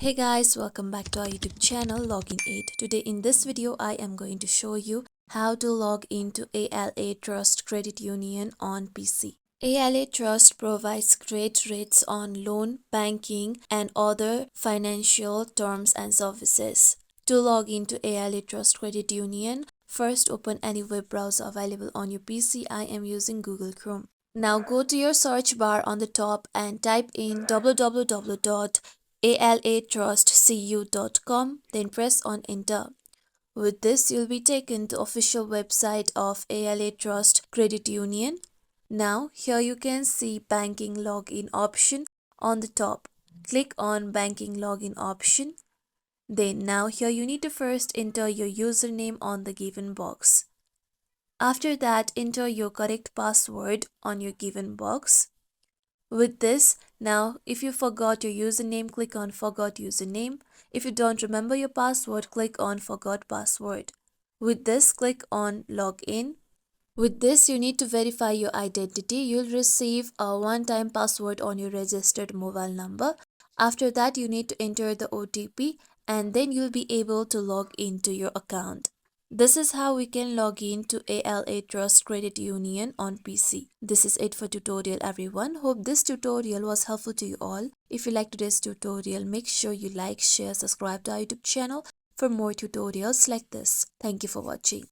Hey guys, welcome back to our YouTube channel Login Aid. Today in this video I am going to show you how to log into AlaTrust Credit Union on PC. AlaTrust provides great rates on loan, banking and other financial terms and services. To log into AlaTrust Credit Union, first open any web browser available on your PC. I am using Google Chrome. Now go to your search bar on the top and type in www.alatrustcu.com, then press on enter. With this, you'll be taken to official website of AlaTrust Credit Union. Now, here you can see banking login option on the top. Click on banking login option. Then now here you need to first enter your username on the given box. After that, enter your correct password on your given box. With this, now if you forgot your username, click on forgot username. If you don't remember your password, click on forgot password. With this, click on login. With this, you need to verify your identity. You'll receive a one-time password on your registered mobile number. After that, you need to enter the OTP and then you'll be able to log into your account. This is how we can log in to AlaTrust Credit Union on PC. This is it for tutorial everyone. Hope this tutorial was helpful to you all. If you like today's tutorial, make sure you like, share, subscribe to our YouTube channel for more tutorials like this. Thank you for watching.